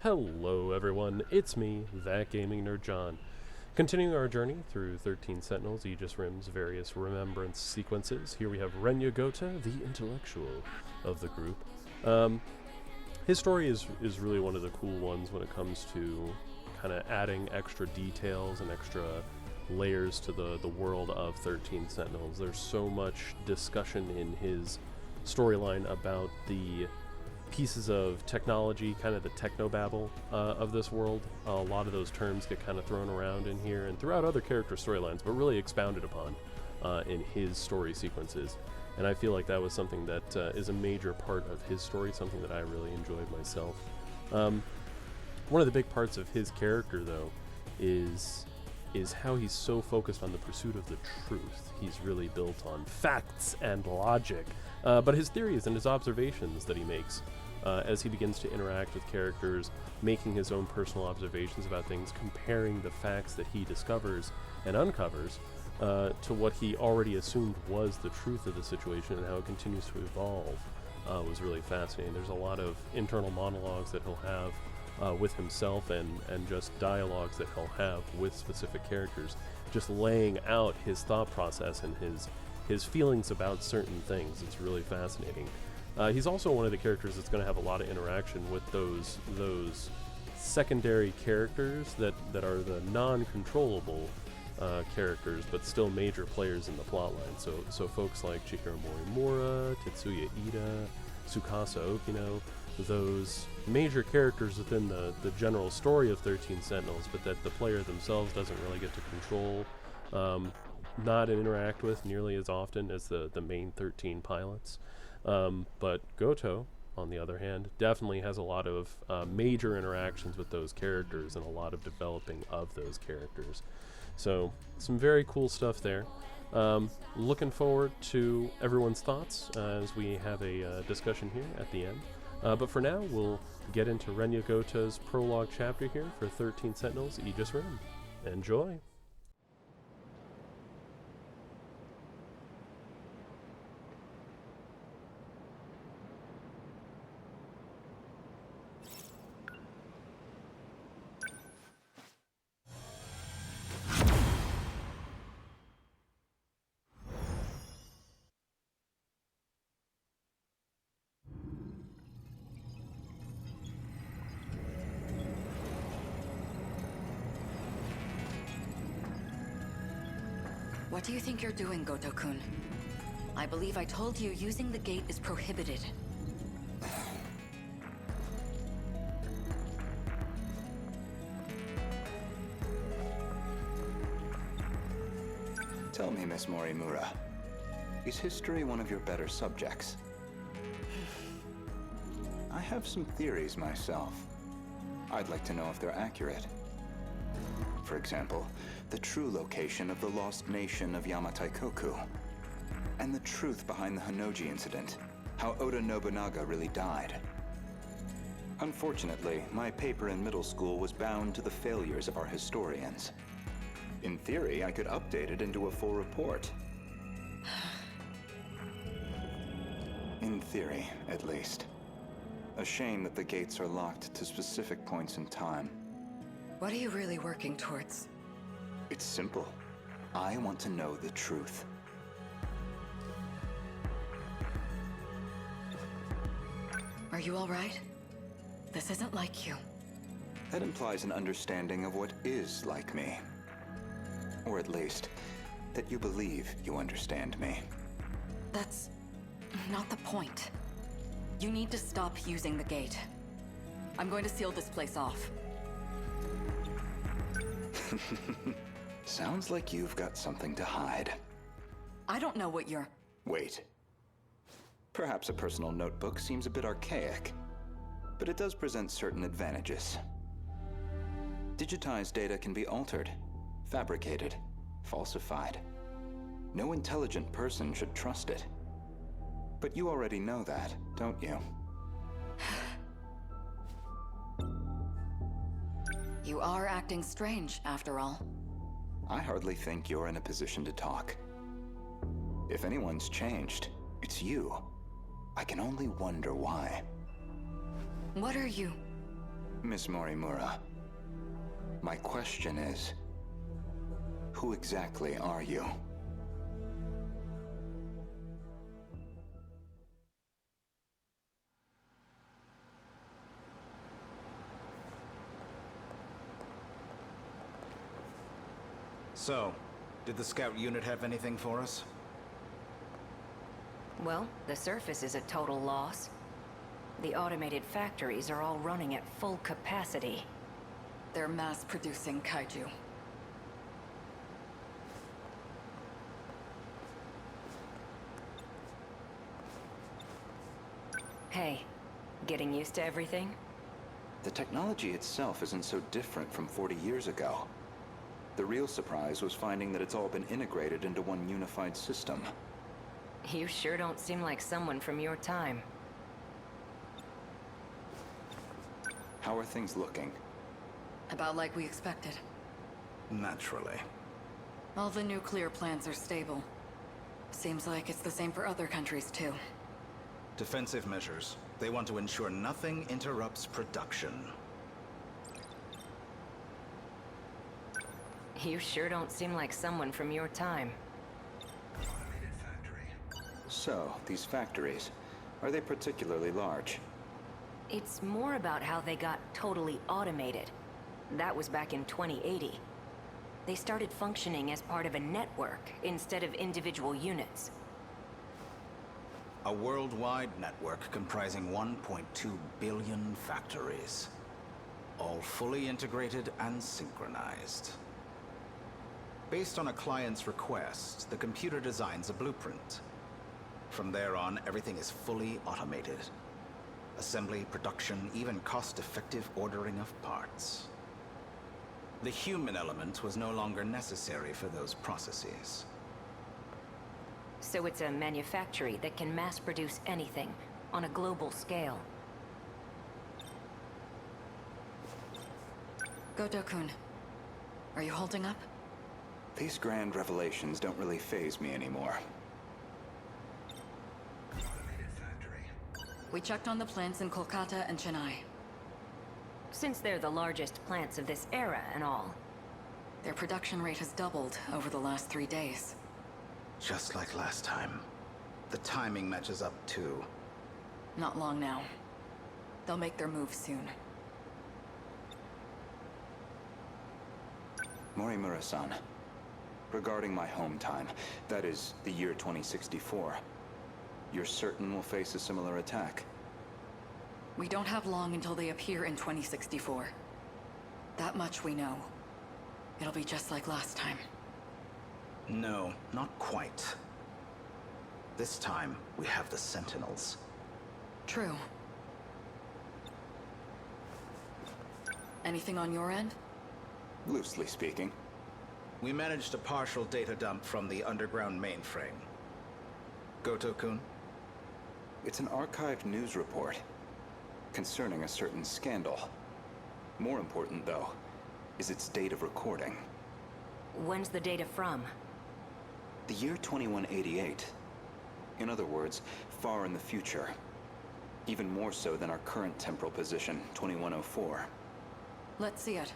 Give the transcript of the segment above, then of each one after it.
Hello everyone, it's me, that gaming nerd John. Continuing our journey through 13 Sentinels, Aegis Rim's various Remembrance sequences. Here we have Renya Gouto, the intellectual of the group. His story is really one of the cool ones when it comes to kind of adding extra details and extra layers to the world of 13 Sentinels. There's so much discussion in his storyline about the pieces of technology, kind of the technobabble of this world. A lot of those terms get kind of thrown around in here and throughout other character storylines, but really expounded upon in his story sequences. And I feel like that was something that is a major part of his story, something that I really enjoyed myself. One of the big parts of his character, though, is how he's so focused on the pursuit of the truth. He's really built on facts and logic, but his theories and his observations that he makes as he begins to interact with characters, making his own personal observations about things, comparing the facts that he discovers and uncovers to what he already assumed was the truth of the situation and how it continues to evolve, was really fascinating. There's a lot of internal monologues that he'll have with himself and just dialogues that he'll have with specific characters, just laying out his thought process and his feelings about certain things. It's really fascinating. He's also one of the characters that's going to have a lot of interaction with those secondary characters that are the non-controllable characters, but still major players in the plotline. So folks like Chihiro Morimura, Tetsuya Ida, Tsukasa Okino, those major characters within the general story of 13 Sentinels, but that the player themselves doesn't really get to control, not interact with nearly as often as the main 13 pilots. But Gouto, on the other hand, definitely has a lot of major interactions with those characters and a lot of developing of those characters. So some very cool stuff there. Looking forward to everyone's thoughts as we have a discussion here at the end. But for now, we'll get into Renya Gouto's prologue chapter here for 13 Sentinels Aegis Rim. Enjoy! What do you think you're doing, Gouto-kun? I believe I told you using the gate is prohibited. Tell me, Miss Morimura, is history one of your better subjects? I have some theories myself. I'd like to know if they're accurate. For example, the true location of the lost nation of Yamataikoku, and the truth behind the Hinoji incident, how Oda Nobunaga really died. Unfortunately, my paper in middle school was bound to the failures of our historians. In theory, I could update it into a full report. In theory, at least. A shame that the gates are locked to specific points in time. What are you really working towards? It's simple. I want to know the truth. Are you all right? This isn't like you. That implies an understanding of what is like me. Or at least, that you believe you understand me. That's not the point. You need to stop using the gate. I'm going to seal this place off. Sounds like you've got something to hide. I don't know what you're... Wait. Perhaps a personal notebook seems a bit archaic, but it does present certain advantages. Digitized data can be altered, fabricated, falsified. No intelligent person should trust it. But you already know that, don't you? You are acting strange, after all. I hardly think you're in a position to talk. If anyone's changed, it's you. I can only wonder why. What are you? Miss Morimura, my question is, who exactly are you? So, did the scout unit have anything for us? Well, the surface is a total loss. The automated factories are all running at full capacity. They're mass-producing kaiju. Hey, getting used to everything? The technology itself isn't so different from 40 years ago. The real surprise was finding that it's all been integrated into one unified system. You sure don't seem like someone from your time. How are things looking? About like we expected. Naturally. All the nuclear plants are stable. Seems like it's the same for other countries, too. Defensive measures. They want to ensure nothing interrupts production. You sure don't seem like someone from your time. So, these factories, are they particularly large? It's more about how they got totally automated. That was back in 2080. They started functioning as part of a network instead of individual units. A worldwide network comprising 1.2 billion factories. All fully integrated and synchronized. Based on a client's request, the computer designs a blueprint. From there on, everything is fully automated. Assembly, production, even cost-effective ordering of parts. The human element was no longer necessary for those processes. So it's a manufactory that can mass-produce anything on a global scale. Goto-kun, are you holding up? These grand revelations don't really faze me anymore. We checked on the plants in Kolkata and Chennai. Since they're the largest plants of this era and all. Their production rate has doubled over the last 3 days. Just like last time. The timing matches up too. Not long now. They'll make their move soon. Morimura-san, regarding my home time, that is, the year 2064, you're certain we'll face a similar attack? We don't have long until they appear in 2064. That much we know. It'll be just like last time. No, not quite. This time, we have the Sentinels. True. Anything on your end? Loosely speaking. We managed a partial data dump from the underground mainframe. Goto-kun? It's an archived news report concerning a certain scandal. More important, though, is its date of recording. When's the data from? The year 2188. In other words, far in the future. Even more so than our current temporal position, 2104. Let's see it.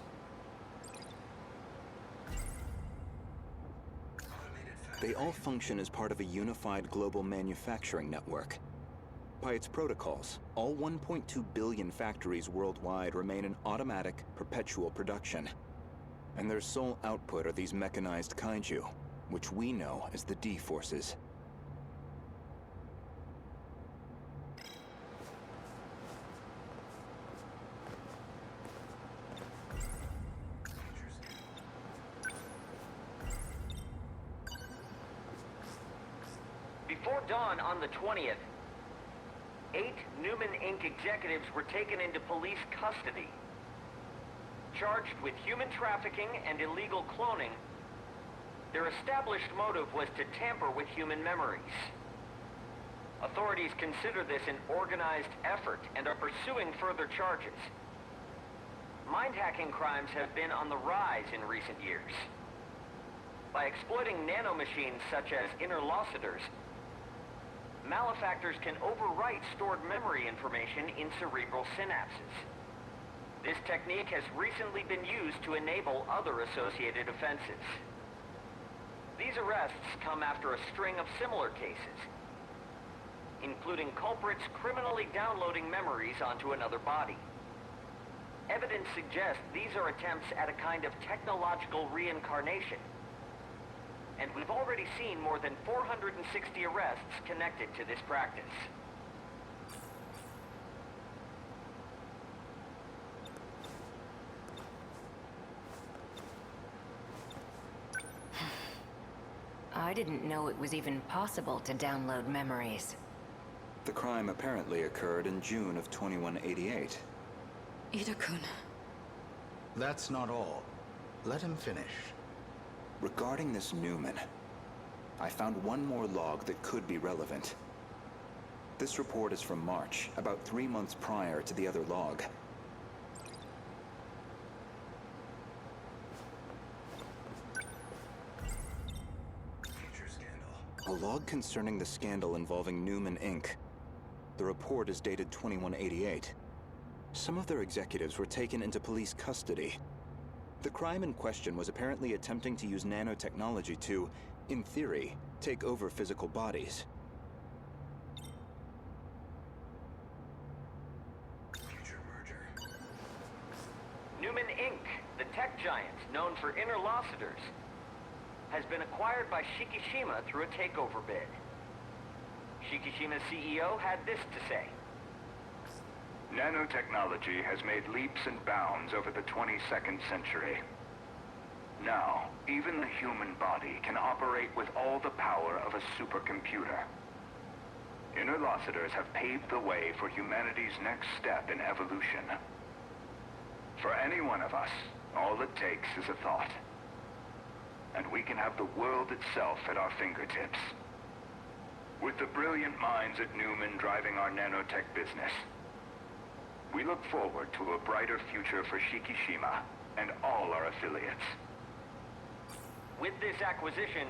They all function as part of a unified global manufacturing network. By its protocols, all 1.2 billion factories worldwide remain in automatic, perpetual production. And their sole output are these mechanized kaiju, which we know as the D-Forces. Before dawn on the 20th, 8 Newman Inc. executives were taken into police custody. Charged with human trafficking and illegal cloning, their established motive was to tamper with human memories. Authorities consider this an organized effort and are pursuing further charges. Mind-hacking crimes have been on the rise in recent years. By exploiting nanomachines such as interlocutors, malefactors can overwrite stored memory information in cerebral synapses. This technique has recently been used to enable other associated offenses. These arrests come after a string of similar cases, including culprits criminally downloading memories onto another body. Evidence suggests these are attempts at a kind of technological reincarnation. And we've already seen more than 460 arrests connected to this practice. I didn't know it was even possible to download memories. The crime apparently occurred in June of 2188. Ida-kun. That's not all. Let him finish. Regarding this Newman, I found one more log that could be relevant. This report is from March, about 3 months prior to the other log. A log concerning the scandal involving Newman Inc. The report is dated 2188. Some of their executives were taken into police custody. The crime in question was apparently attempting to use nanotechnology to, in theory, take over physical bodies. Future merger. Newman Inc., the tech giant known for interlocutors, has been acquired by Shikishima through a takeover bid. Shikishima's CEO had this to say. Nanotechnology has made leaps and bounds over the 22nd century. Now, even the human body can operate with all the power of a supercomputer. Interlocutors have paved the way for humanity's next step in evolution. For any one of us, all it takes is a thought. And we can have the world itself at our fingertips. With the brilliant minds at Newman driving our nanotech business, we look forward to a brighter future for Shikishima and all our affiliates. With this acquisition,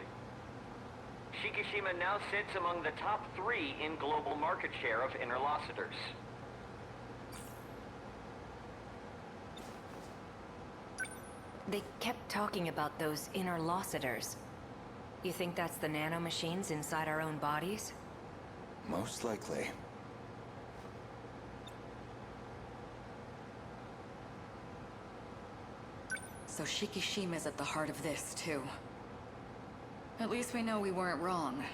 Shikishima now sits among the top 3 in global market share of interlocutors. They kept talking about those interlocutors. You think that's the nanomachines inside our own bodies? Most likely. So Shikishima's at the heart of this, too. At least we know we weren't wrong.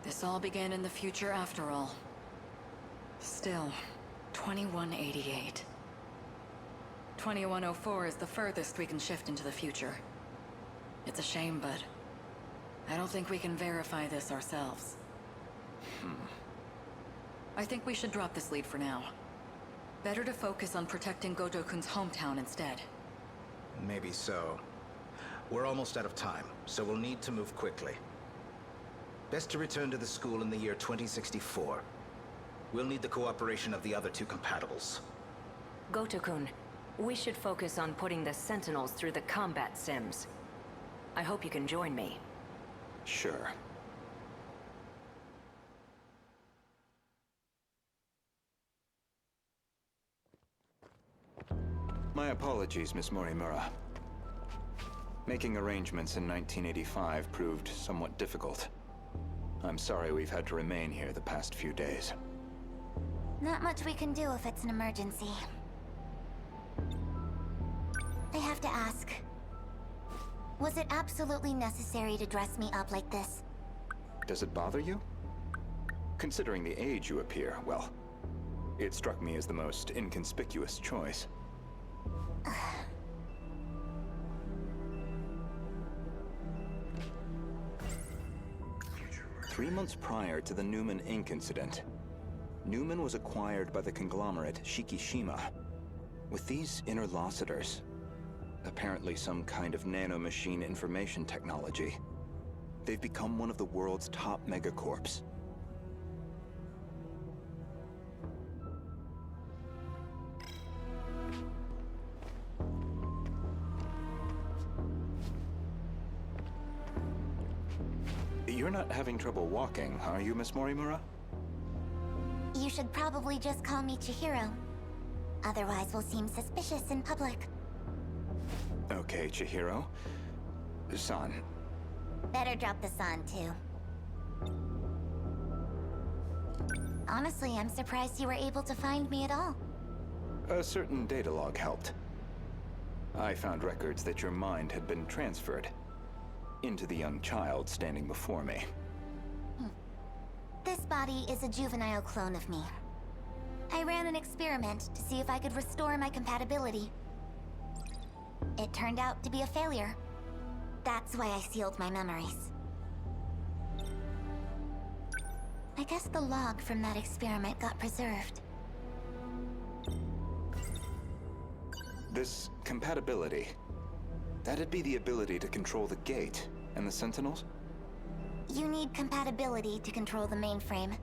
This all began in the future after all. Still, 2188. 2104 is the furthest we can shift into the future. It's a shame, but I don't think we can verify this ourselves. I think we should drop this lead for now. Better to focus on protecting Goto-kun's hometown instead. Maybe so. We're almost out of time, so we'll need to move quickly. Best to return to the school in the year 2064. We'll need the cooperation of the other 2 compatibles. Goto-kun, we should focus on putting the Sentinels through the combat sims. I hope you can join me. Sure. My apologies, Miss Morimura. Making arrangements in 1985 proved somewhat difficult. I'm sorry we've had to remain here the past few days. Not much we can do if it's an emergency. I have to ask. Was it absolutely necessary to dress me up like this? Does it bother you? Considering the age you appear, well, it struck me as the most inconspicuous choice. 3 months prior to the Newman Inc. incident, Newman was acquired by the conglomerate Shikishima. With these interlocutors, apparently some kind of nanomachine information technology, they've become one of the world's top megacorps. You're not having trouble walking, are you, Miss Morimura? You should probably just call me Chihiro. Otherwise, we'll seem suspicious in public. Okay, Chihiro. San. Better drop the san, too. Honestly, I'm surprised you were able to find me at all. A certain data log helped. I found records that your mind had been transferred into the young child standing before me. This body is a juvenile clone of me. I ran an experiment to see if I could restore my compatibility. It turned out to be a failure. That's why I sealed my memories. I guess the log from that experiment got preserved. This compatibility, that'd be the ability to control the gate and the Sentinels? You need compatibility to control the mainframe.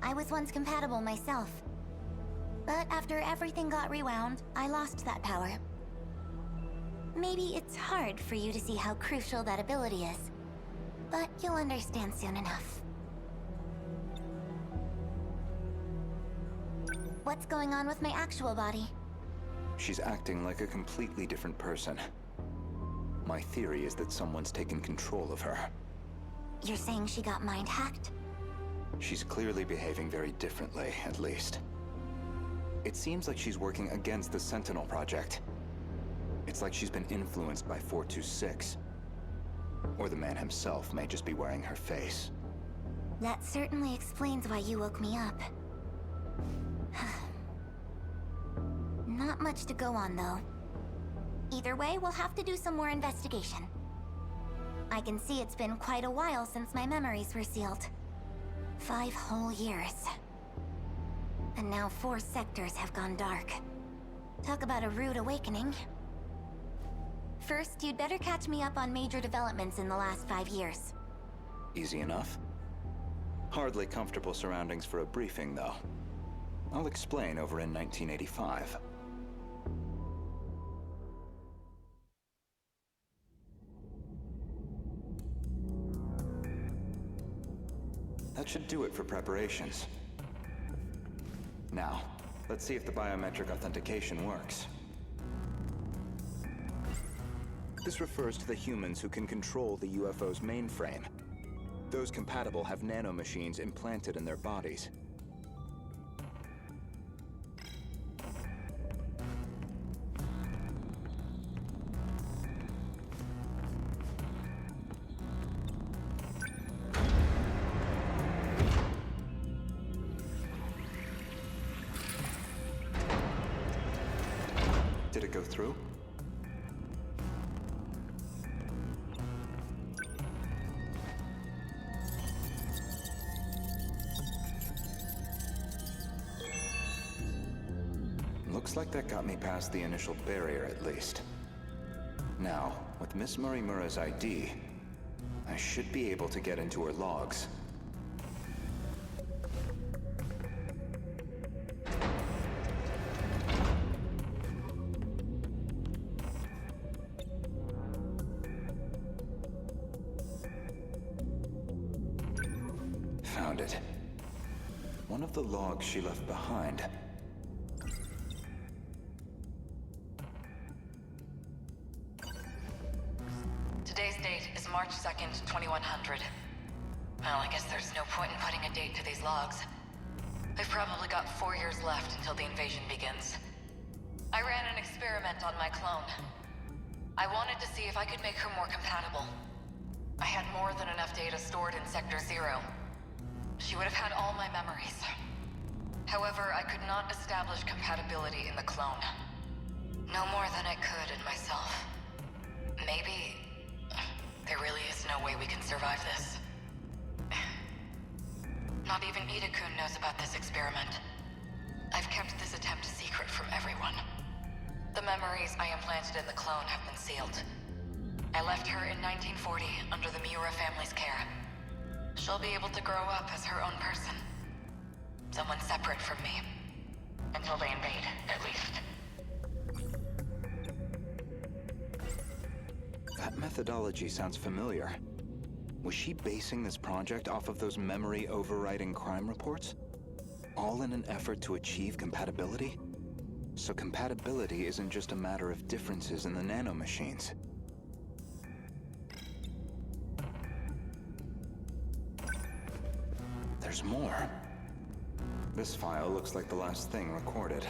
I was once compatible myself. But after everything got rewound, I lost that power. Maybe it's hard for you to see how crucial that ability is, but you'll understand soon enough. What's going on with my actual body? She's acting like a completely different person. My theory is that someone's taken control of her. You're saying she got mind-hacked? She's clearly behaving very differently, at least. It seems like she's working against the Sentinel project. It's like she's been influenced by 426. Or the man himself may just be wearing her face. That certainly explains why you woke me up. Not much to go on, though. Either way, we'll have to do some more investigation. I can see it's been quite a while since my memories were sealed. 5 whole years. And now 4 sectors have gone dark. Talk about a rude awakening. First, you'd better catch me up on major developments in the last 5 years. Easy enough. Hardly comfortable surroundings for a briefing, though. I'll explain over in 1985. That should do it for preparations. Now, let's see if the biometric authentication works. This refers to the humans who can control the UFO's mainframe. Those compatible have nanomachines implanted in their bodies. Did it go through? Looks like that got me past the initial barrier, at least. Now, with Miss Murimura's ID, I should be able to get into her logs. Found it. One of the logs she left behind. Today's date is March 2nd, 2100. Well, I guess there's no point in putting a date to these logs. I've probably got 4 years left until the invasion begins. I ran an experiment on my clone. I wanted to see if I could make her more compatible. I had more than enough data stored in Sector 0. She would have had all my memories. However, I could not establish compatibility in the clone. No more than I could in myself. Maybe there really is no way we can survive this. Not even Ida-kun knows about this experiment. I've kept this attempt secret from everyone. The memories I implanted in the clone have been sealed. I left her in 1940 under the Miura family's care. She'll be able to grow up as her own person. Someone separate from me. Until they invade, at least. That methodology sounds familiar. Was she basing this project off of those memory overriding crime reports? All in an effort to achieve compatibility? So compatibility isn't just a matter of differences in the nanomachines. There's more. This file looks like the last thing recorded.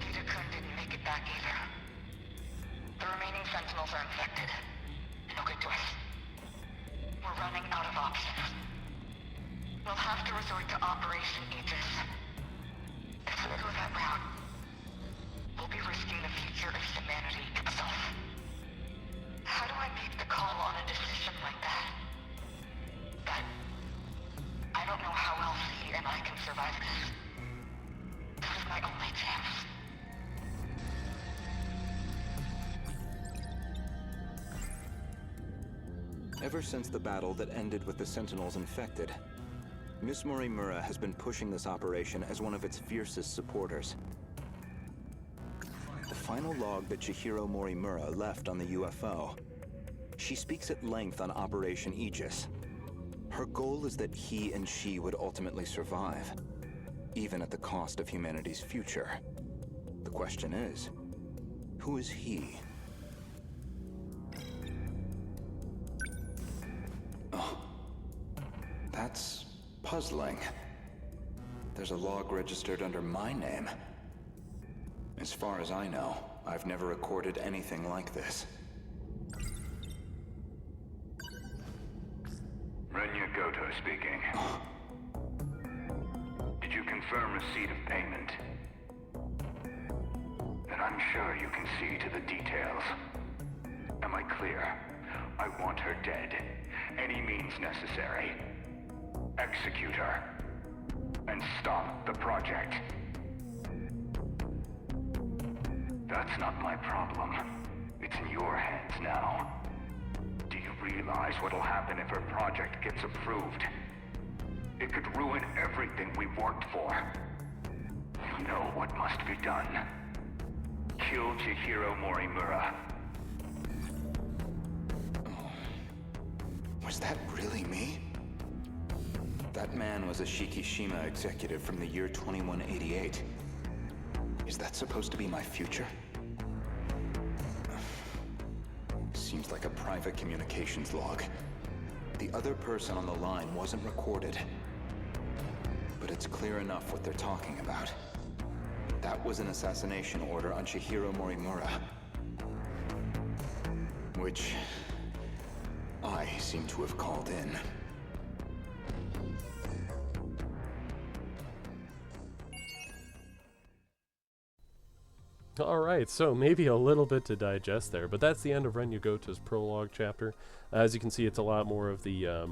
Peter didn't make it back either. The remaining Sentinels are infected. No good to us. We're running out of options. We'll have to resort to Operation Aegis. If we go that route, we'll be risking the future of humanity itself. How do I make the call on a decision like that? But I don't know how else he and I can survive this. This is my only chance. Ever since the battle that ended with the Sentinels infected, Miss Morimura has been pushing this operation as one of its fiercest supporters. The final log that Chihiro Morimura left on the UFO, she speaks at length on Operation Aegis. Her goal is that he and she would ultimately survive, even at the cost of humanity's future. The question is, who is he? Oh, that's puzzling. There's a log registered under my name. As far as I know, I've never recorded anything like this. Renya Gouto speaking. Did you confirm receipt of payment? Then I'm sure you can see to the details. Am I clear? I want her dead. Any means necessary. Execute her. And stop the project. That's not my problem. It's in your hands now. Do you realize what'll happen if her project gets approved? It could ruin everything we've worked for. You know what must be done. Kill Chihiro Morimura. Was that really me? That man was a Shikishima executive from the year 2188. Is that supposed to be my future? Seems like a private communications log. The other person on the line wasn't recorded. But it's clear enough what they're talking about. That was an assassination order on Chihiro Morimura. Which I seem to have called in. Alright, so maybe a little bit to digest there, but that's the end of Renya Gouto's prologue chapter. As you can see, it's a lot more of the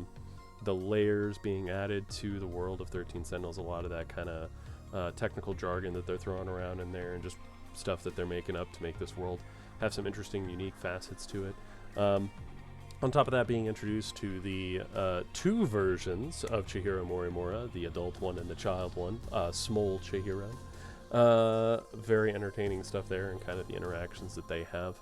layers being added to the world of 13 Sentinels, a lot of that kind of technical jargon that they're throwing around in there, and just stuff that they're making up to make this world have some interesting, unique facets to it. On top of that, being introduced to the two versions of Chihiro Morimura, the adult one and the child one, Small Chihiro. Very entertaining stuff there, and kind of the interactions that they have.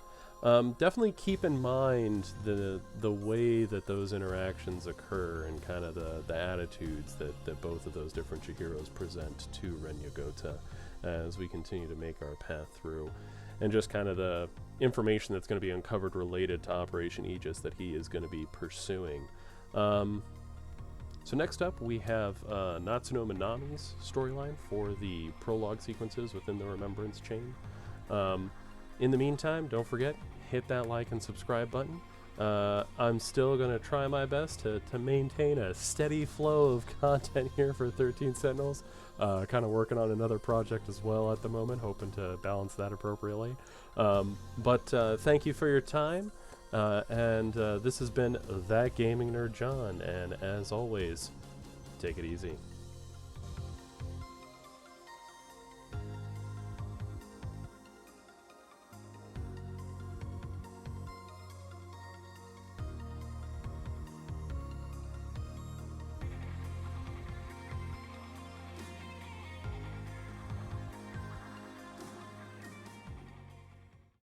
Definitely keep in mind the way that those interactions occur, and kind of the attitudes that both of those different Chihiros present to Renya Gouto as we continue to make our path through, and just kind of the information that's going to be uncovered related to Operation Aegis that he is going to be pursuing. So next up, we have Natsuno Minami's storyline for the prologue sequences within the Remembrance chain. In the meantime, don't forget, hit that like and subscribe button. I'm still going to try my best to maintain a steady flow of content here for 13 Sentinels. Kind of working on another project as well at the moment, hoping to balance that appropriately. But thank you for your time. And this has been That Gaming Nerd John, and as always, take it easy.